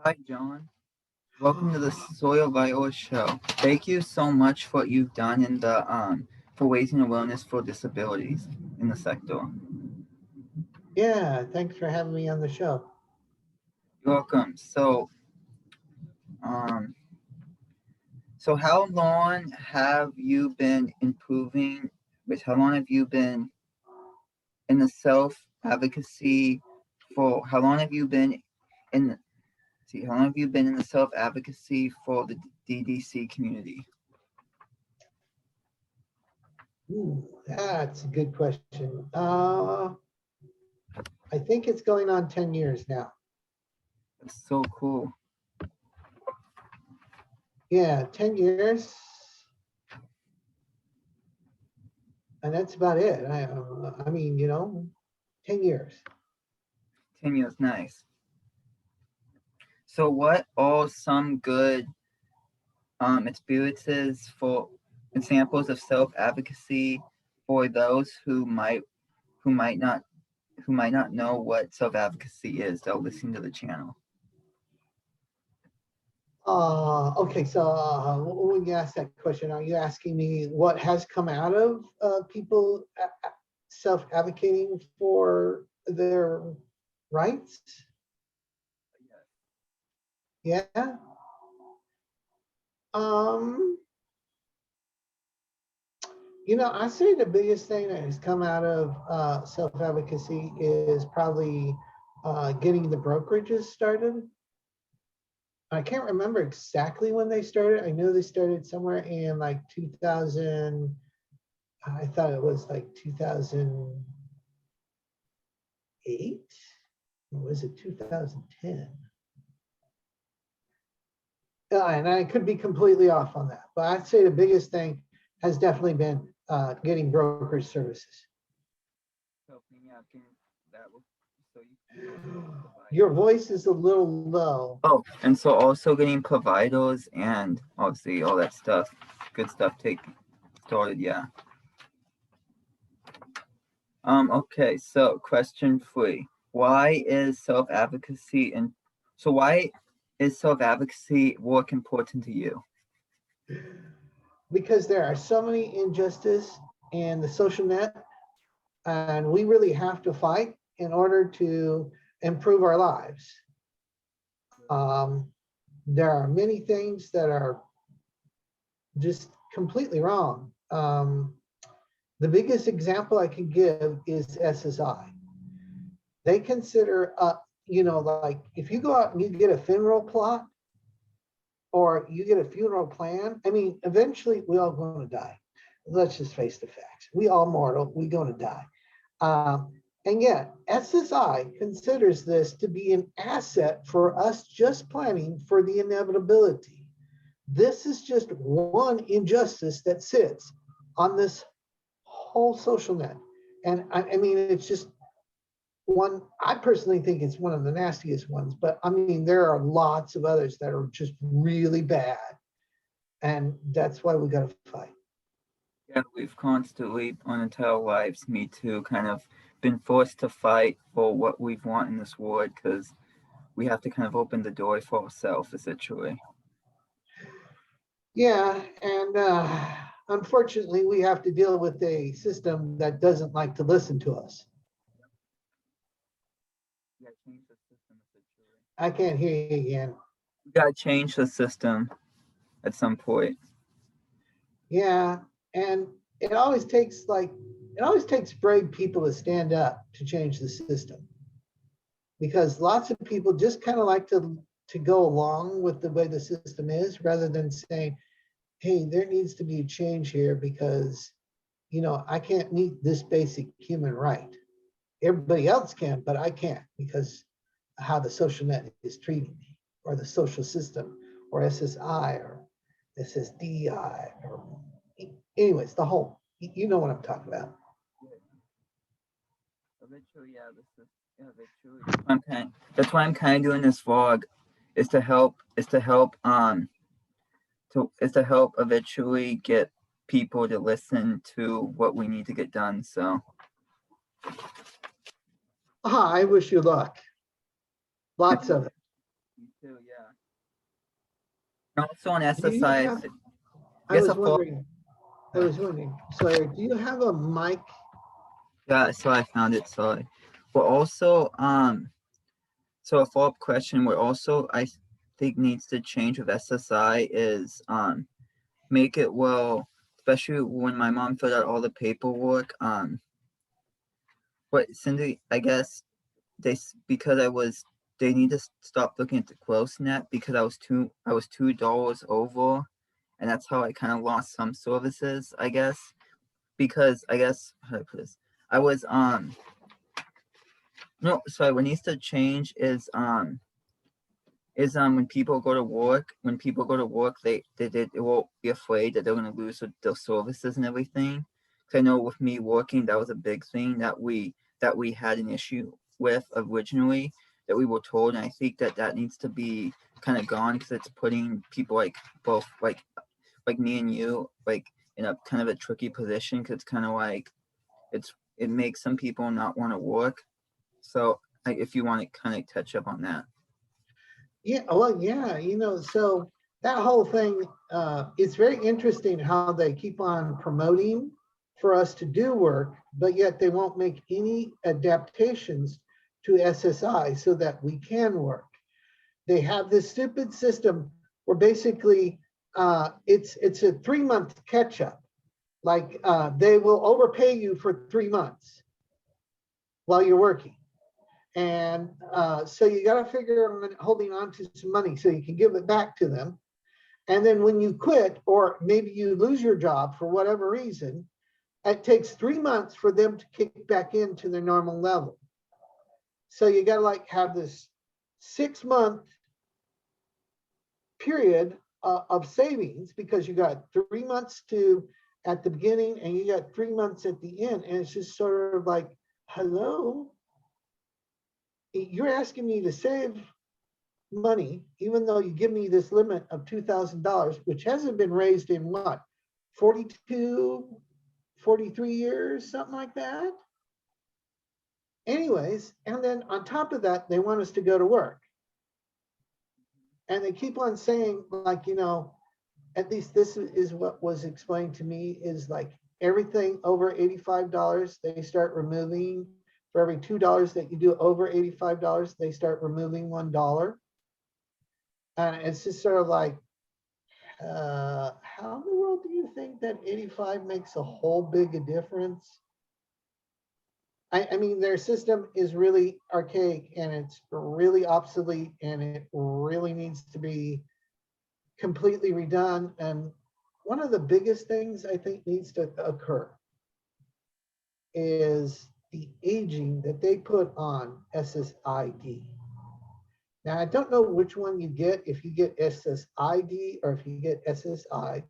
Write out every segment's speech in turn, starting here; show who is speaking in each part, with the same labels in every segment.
Speaker 1: Hi, John. Welcome to the Sawyer Viola show. Thank you so much for what you've done in the for raising awareness for disabilities in the sector.
Speaker 2: Yeah, thanks for having me on the show.
Speaker 1: You're welcome. Um, so how long have you been improving? How long have you been in the self advocacy for? How long have you been in? See, how long have you been in the self advocacy for the DDC community?
Speaker 2: Ooh, that's a good question. I think it's going on 10 years now.
Speaker 1: That's so cool.
Speaker 2: Yeah, 10 years. And that's about it. I mean, 10 years.
Speaker 1: 10 years, nice. So, what are some good experiences for examples of self advocacy for those who might not who might not know what self advocacy is? They'll listen to the channel.
Speaker 2: Okay, so when you ask that question, are you asking me what has come out of people self-advocating for their rights? Yeah. Um, I say the biggest thing that has come out of self-advocacy is probably getting the brokerages started. I can't remember exactly when they started. I know they started somewhere in like 2000. I thought it was like 2008. Or was it 2010? And I could be completely off on that, but I'd say the biggest thing has definitely been getting brokerage services. Your voice is a little low.
Speaker 1: Oh, and so also getting providers and obviously all that stuff, good stuff take started, yeah. Okay, so question 3. Why is self-advocacy and so why is self-advocacy work important to you?
Speaker 2: Because there are so many injustices in the social net, and we really have to fight in order to improve our lives. There are many things that are just completely wrong. The biggest example I can give is SSI. They consider, like if you go out and you get a funeral plot or you get a funeral plan, I mean, eventually we all going to die. Let's just face the facts. We all mortal, we going to die. And yet SSI considers this to be an asset for us just planning for the inevitability. This is just one injustice that sits on this whole social net. And I mean, it's just one, I personally think it's one of the nastiest ones, but I mean, there are lots of others that are just really bad. And that's why we got to fight.
Speaker 1: Yeah, we've constantly on entire lives, me too, kind of been forced to fight for what we want in this world because we have to kind of open the door for ourselves, essentially.
Speaker 2: Yeah, and unfortunately, we have to deal with a system that doesn't like to listen to us.
Speaker 1: We gotta change the system, essentially.
Speaker 2: I can't hear you again.
Speaker 1: We gotta change the system at some point.
Speaker 2: Yeah, and it always takes brave people to stand up to change the system, because lots of people just kind of like to go along with the way the system is rather than saying, hey, there needs to be a change here because I can't meet this basic human right. Everybody else can, but I can't because of how the social net is treating me, or the social system, or SSI, or SSDI, or anyways, the whole, you know what I'm talking about.
Speaker 1: Eventually, yeah, eventually. That's why I'm kind of doing this vlog, is to help eventually get people to listen to what we need to get done. So
Speaker 2: I wish you luck. Lots of it.
Speaker 1: me too, yeah. Also on
Speaker 2: Do you
Speaker 1: SSI,
Speaker 2: have, I
Speaker 1: yes,
Speaker 2: was wondering, Sawyer, do you have a mic?
Speaker 1: yeah, so I found it. Sorry. We're also, so a follow-up question, we're also, I think needs to change with SSI is, make it well, especially when my mom filled out all the paperwork, but Cindy, I guess because they need to stop looking at the gross net because I was $2 over, and that's how I kind of lost some services, I guess. Because I guess how do I put this? I was no, sorry. What needs to change is when people go to work, they won't be afraid that they're gonna lose their services and everything. 'Cause I know with me working, that was a big thing that we had an issue with originally that we were told, and I think that that needs to be kind of gone because it's putting people like both like me and you like in a kind of a tricky position because it's kind of like it makes some people not want to work. So if you want to kind of touch up on that.
Speaker 2: Yeah, well, yeah, so that whole thing, it's very interesting how they keep on promoting for us to do work, but yet they won't make any adaptations to SSI so that we can work. They have this stupid system where basically it's a 3-month catch up. Like they will overpay you for 3 months while you're working. And so you got to figure on holding on to some money so you can give it back to them. And then when you quit, or maybe you lose your job for whatever reason, it takes 3 months for them to kick back into their normal level. So you got to like have this 6-month period of savings because you got 3 months to at the beginning and you got 3 months at the end. And it's just sort of like, hello, you're asking me to save money, even though you give me this limit of $2,000, which hasn't been raised in what, 42, 43 years, something like that. Anyways, and then on top of that, they want us to go to work. And they keep on saying, like, at least this is what was explained to me, is like everything over $85, they start removing. For every $2 that you do over $85, they start removing $1. And it's just sort of like, how in the world do you think that 85 makes a whole big a difference? I mean, their system is really archaic and it's really obsolete and it really needs to be completely redone. And one of the biggest things I think needs to occur is the aging that they put on SSID. Now, I don't know which one you get, if you get SSID or if you get SSI,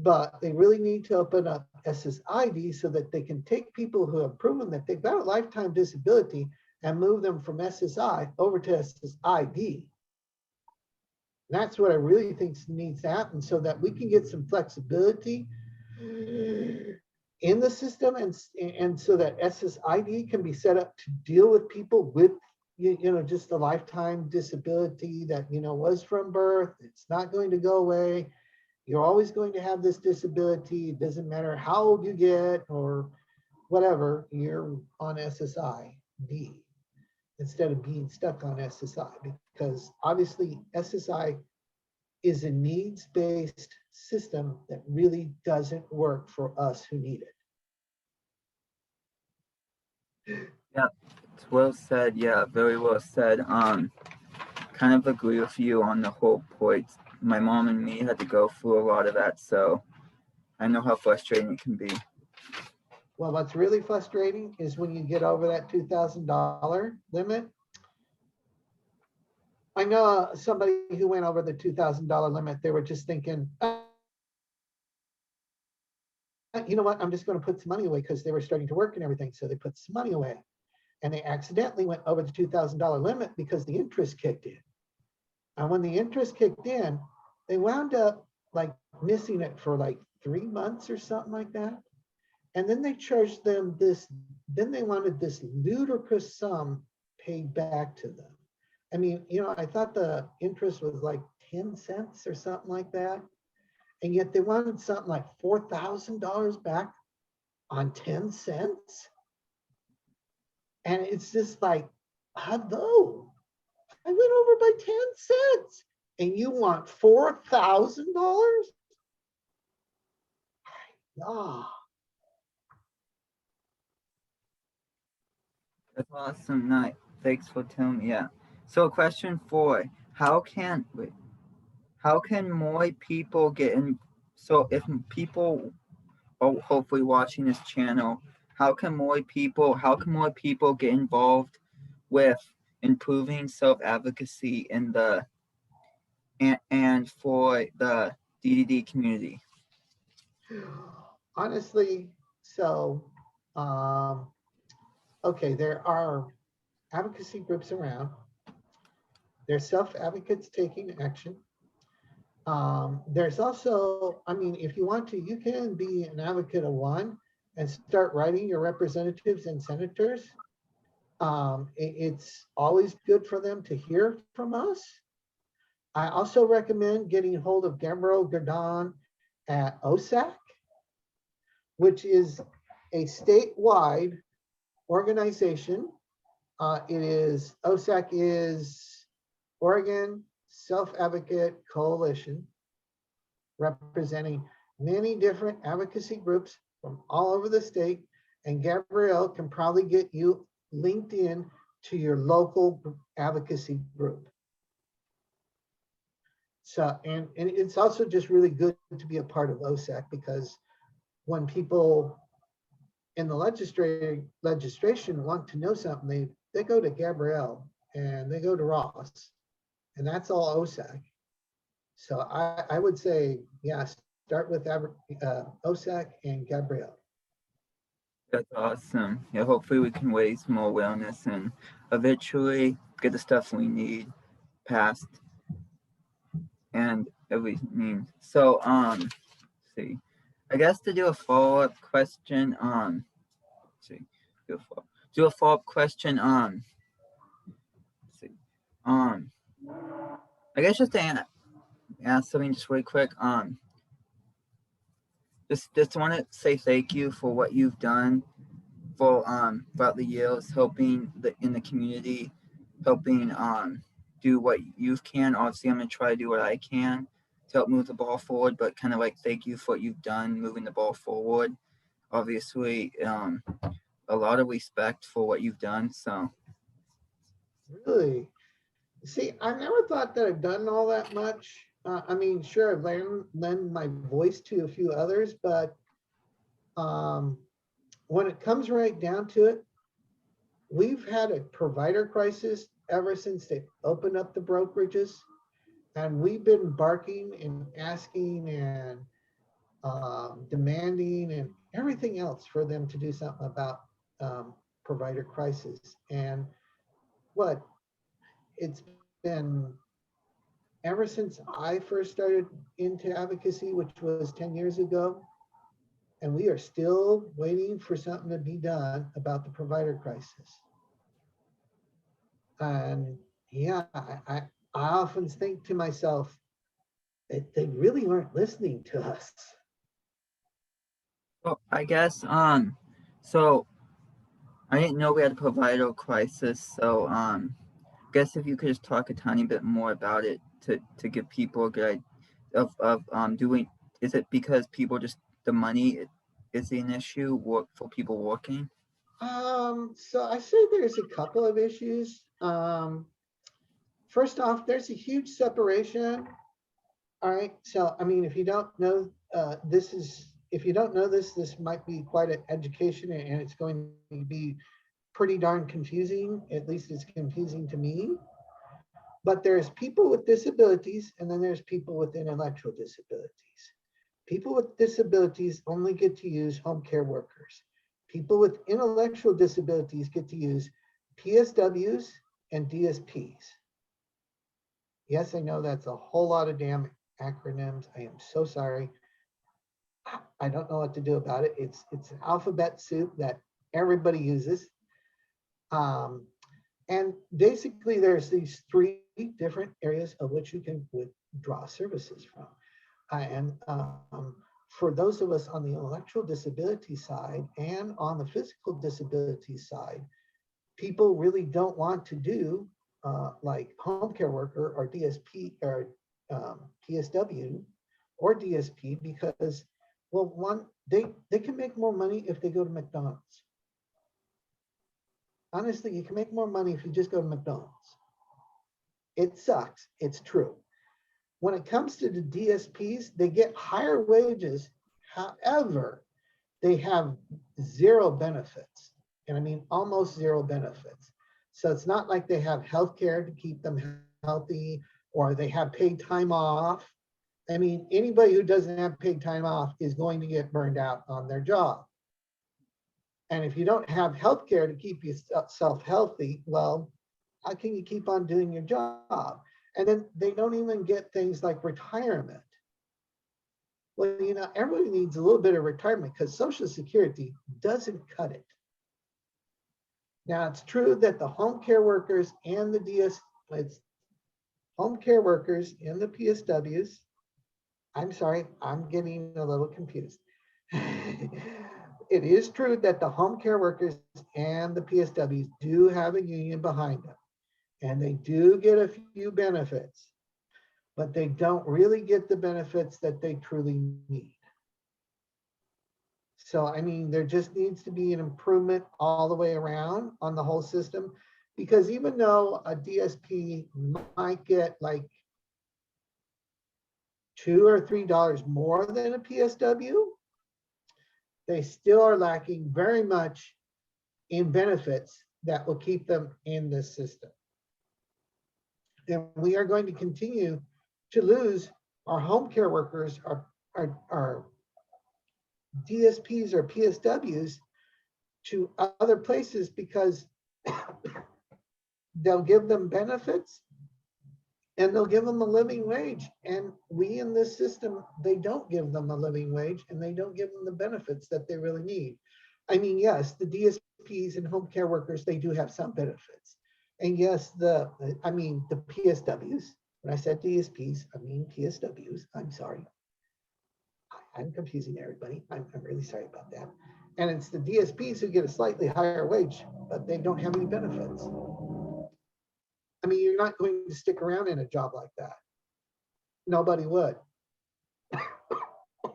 Speaker 2: but they really need to open up SSID so that they can take people who have proven that they've got a lifetime disability and move them from SSI over to SSID. That's what I really think needs to happen so that we can get some flexibility in the system and so that SSID can be set up to deal with people with just a lifetime disability that was from birth. It's not going to go away. You're always going to have this disability. It doesn't matter how old you get or whatever, you're on SSID instead of being stuck on SSI, because obviously SSI is a needs-based system that really doesn't work for us who need it.
Speaker 1: Yeah, it's well said. Yeah, very well said. Kind of agree with you on the whole point. My mom and me had to go through a lot of that, so I know how frustrating it can be.
Speaker 2: Well, what's really frustrating is when you get over that $2,000 limit. I know somebody who went over the $2,000 limit, they were just thinking, you know what, I'm just going to put some money away because they were starting to work and everything. So they put some money away and they accidentally went over the $2,000 limit because the interest kicked in. And when the interest kicked in, they wound up like missing it for like 3 months or something like that. And then they charged them then they wanted this ludicrous sum paid back to them. I mean, I thought the interest was like 10 cents or something like that. And yet they wanted something like $4,000 back on 10 cents. And it's just like, hello, I went over by 10 cents and you want $4,000? Ah,
Speaker 1: That's awesome. Night. Thanks for telling me. Yeah. So question 4: how can more people get in? So if people are hopefully watching this channel, how can more people get involved with improving self-advocacy in the and for the DDD community?
Speaker 2: honestly, so, okay, there are advocacy groups around. There's self-advocates taking action. There's also, I mean, if you want to, you can be an advocate of one and start writing your representatives and senators. It's always good for them to hear from us. I also recommend getting a hold of Gabriel Gardon at OSAC, which is a statewide organization. OSAC is Oregon Self-Advocate Coalition, representing many different advocacy groups from all over the state. And Gabrielle can probably get you linked in to your local advocacy group. So, and it's also just really good to be a part of OSAC, because when people in the legislation want to know something, they go to Gabrielle and they go to Ross, and that's all OSAC. So I would say, yeah, start with OSAC and Gabrielle.
Speaker 1: That's awesome. Yeah, hopefully we can raise more awareness and eventually get the stuff we need passed and everything. So let's see. I guess to do a follow-up question, let's see, do a follow-up question, let's see, I guess just to ask something just really quick, just want to say thank you for what you've done for throughout the years, helping in the community, helping do what you can. Obviously, I'm gonna try to do what I can to help move the ball forward, but kind of like thank you for what you've done moving the ball forward. Obviously, a lot of respect for what you've done. So
Speaker 2: Really? See, I never thought that I've done all that much. I mean, sure, I've lend my voice to a few others, but when it comes right down to it, we've had a provider crisis ever since they opened up the brokerages, and we've been barking and asking and demanding and everything else for them to do something about provider crisis. And what it's been ever since I first started into advocacy, which was 10 years ago, and we are still waiting for something to be done about the provider crisis. And yeah, I often think to myself that they really aren't listening to us.
Speaker 1: well, I guess so I didn't know we had a provider crisis. So guess if you could just talk a tiny bit more about it to give people a good idea of doing. Is it because people just the money is an issue work for people working?
Speaker 2: So I say there's a couple of issues. First off, there's a huge separation. All right. So, I mean, if you don't know, if you don't know this, this might be quite an education, and it's going to be pretty darn confusing. At least it's confusing to me. But there's people with disabilities, and then there's people with intellectual disabilities. People with disabilities only get to use home care workers. People with intellectual disabilities get to use PSWs and DSPs. Yes, I know that's a whole lot of damn acronyms. I am so sorry. I don't know what to do about it. It's an alphabet soup that everybody uses. And basically there's these three different areas of which you can draw services from. And for those of us on the intellectual disability side and on the physical disability side, people really don't want to do like home care worker or DSP or PSW or DSP because, well, one, they can make more money if they go to McDonald's. Honestly, you can make more money if you just go to McDonald's. It sucks. It's true. When it comes to the DSPs, they get higher wages. However, they have zero benefits. And I mean, almost zero benefits. So it's not like they have health care to keep them healthy or they have paid time off. I mean, anybody who doesn't have paid time off is going to get burned out on their job. And if you don't have health care to keep yourself healthy, well, how can you keep on doing your job? And then they don't even get things like retirement. Well, you know, everybody needs a little bit of retirement because Social Security doesn't cut it. Now, it's true that the home care workers and the home care workers and the PSWs, I'm sorry, I'm getting a little confused. It is true that the home care workers and the PSWs do have a union behind them, and they do get a few benefits, but they don't really get the benefits that they truly need. So, I mean, there just needs to be an improvement all the way around on the whole system, because even though a DSP might get like $2 or $3 more than a PSW, they still are lacking very much in benefits that will keep them in this system. And we are going to continue to lose our home care workers, our DSPs or PSWs to other places because they'll give them benefits and they'll give them a living wage. And we in this system, they don't give them a living wage and they don't give them the benefits that they really need. I mean, yes, the DSPs and home care workers, they do have some benefits. And yes, the PSWs, when I said DSPs, I mean PSWs, I'm sorry. I'm confusing everybody. I'm really sorry about that. And it's the DSPs who get a slightly higher wage, but they don't have any benefits. I mean, you're not going to stick around in a job like that. Nobody would.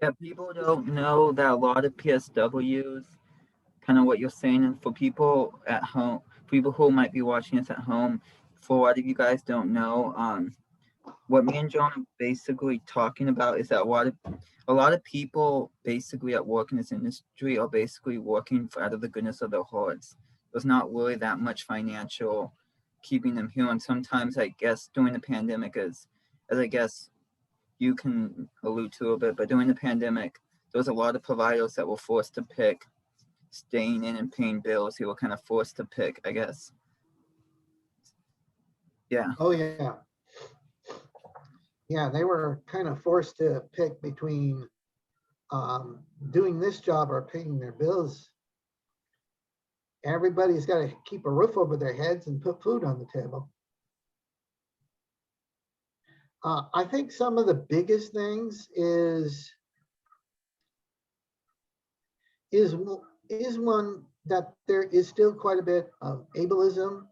Speaker 1: Yeah, people don't know that a lot of PSWs, kind of what you're saying, and for people at home, people who might be watching us at home, for a lot of you guys don't know, what me and John are basically talking about is that a lot of people basically at work in this industry are basically working for out of the goodness of their hearts. There's not really that much financial keeping them here, and sometimes I guess during the pandemic, as I guess you can allude to a bit, but during the pandemic, there was a lot of providers that were forced to pick staying in and paying bills. They were kind of forced to pick, I guess. Yeah.
Speaker 2: Oh, yeah. Yeah, they were kind of forced to pick between doing this job or paying their bills. Everybody's got to keep a roof over their heads and put food on the table. I think some of the biggest things is one that there is still quite a bit of ableism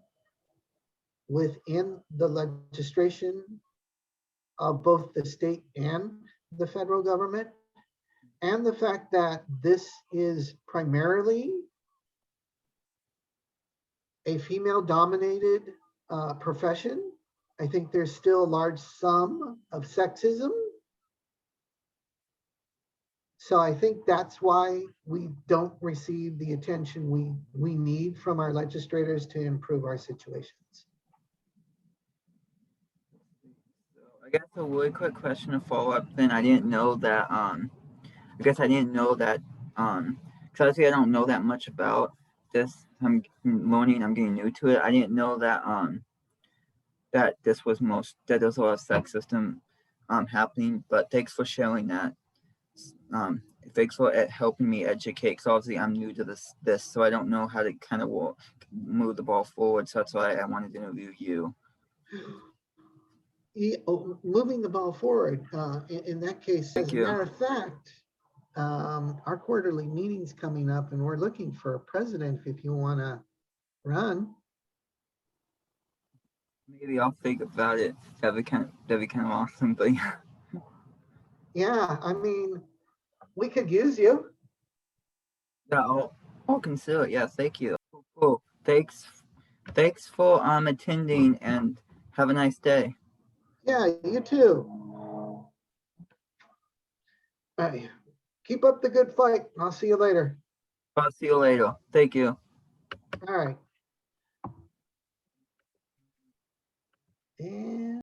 Speaker 2: within the legislation of both the state and the federal government, and the fact that this is primarily a female-dominated profession. I think there's still a large sum of sexism. So I think that's why we don't receive the attention we need from our legislators to improve our situations.
Speaker 1: So I guess a really quick question to follow up. Then I didn't know that. I guess I didn't know that. Because obviously I don't know that much about this. I'm learning. I'm getting new to it. I didn't know that. That this was that there's a lot of sexism happening. But thanks for sharing that. Thanks for helping me educate. Because obviously I'm new to this, so I don't know how to kind of move the ball forward. So that's why I wanted to interview you.
Speaker 2: moving the ball forward, in that case,
Speaker 1: Thank
Speaker 2: as a
Speaker 1: you.
Speaker 2: matter of fact, our quarterly meeting's coming up and we're looking for a president if you want to run.
Speaker 1: Maybe I'll think about it. That'd be kind of awesome. But yeah,
Speaker 2: Yeah, I mean, we could use you.
Speaker 1: I'll consider it. Yeah, thank you. Cool. Thanks for attending and have a nice day.
Speaker 2: Yeah, you too. All right. Keep up the good fight. I'll see you later.
Speaker 1: I'll see you later. Thank you.
Speaker 2: All right. And